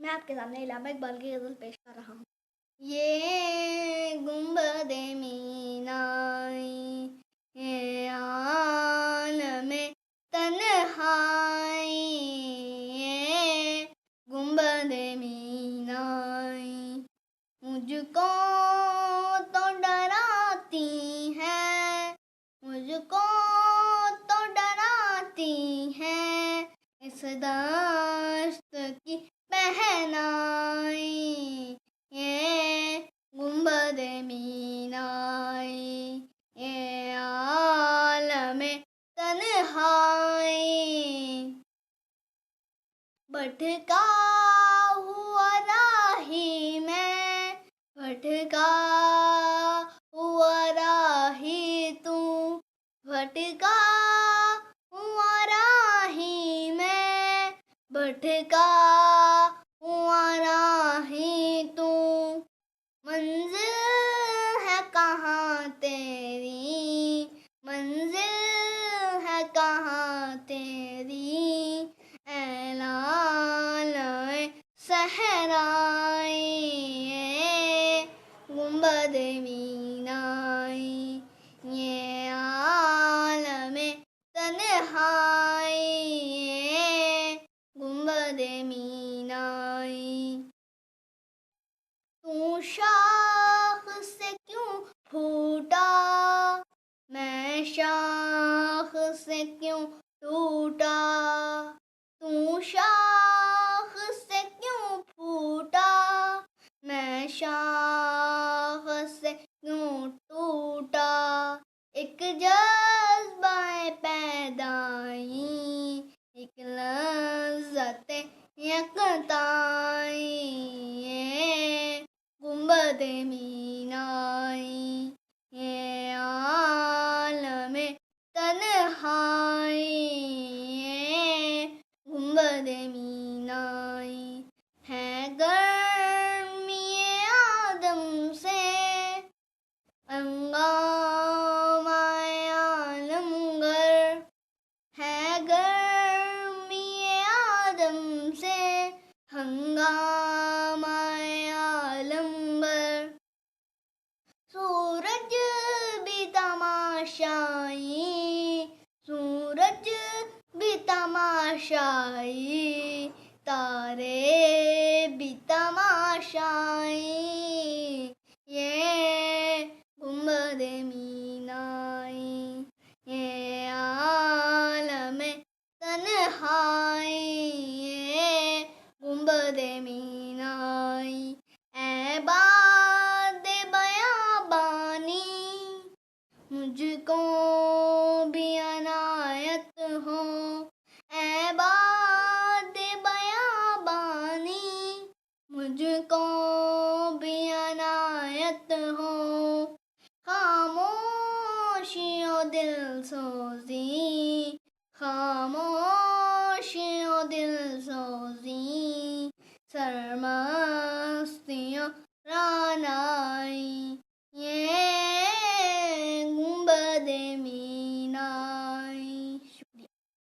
मैं आपके सामने इलामा इकबाल की गज़ल पेश कर रहा हूँ। ये गुंबदे मीनाई, ये आलमे तन्हाई, ये गुंबदे मीनाई मुझको तो डराती है, मुझको तो डराती है, इस दश्त की पहनाई, ये गुंबदे मीनाई, ये आलमे तन्हाई। भटका हुआ राही मैं, भटका हुआ राही तू, भटका हुआ राही मैं, भटका हुआ राही तू, मंजिल है कहाँ तेरी, मंजिल है कहाँ तेरी, ऐलान सहराई, ये गुंबद मीनाई, ये आलमे तन्हाई, ये गुंबद मीनाई। तू शाख से क्यों फूटा, मैं शाख से क्यों टूटा, तू शाख से क्यों फूटा, मैं शाख से क्यों टूटा, एक जज्बाए पैदाई, एक लज़्ज़त यकताई, ये गुंबद मीनाई, ये आलमे तन्हाई, ये गुंबद मीनाई। है गर्मी आदम से अंगामाए आलमगर, है गर्मी आदम से हंगामाए आलमगर, सूरज भी तमाशाई, सूरज भी तमाशाई, तारे भी तमाशाई, ये गुंबद मीनाई, ये आलमे तन्हाई, ये गुंबद मीनाई। ऐ बादे बयाबानी, मुझको भी अनायत हो, ऐ बादे बयाबानी, मुझको भी अनायत हो, खामोशी और दिल सोजी,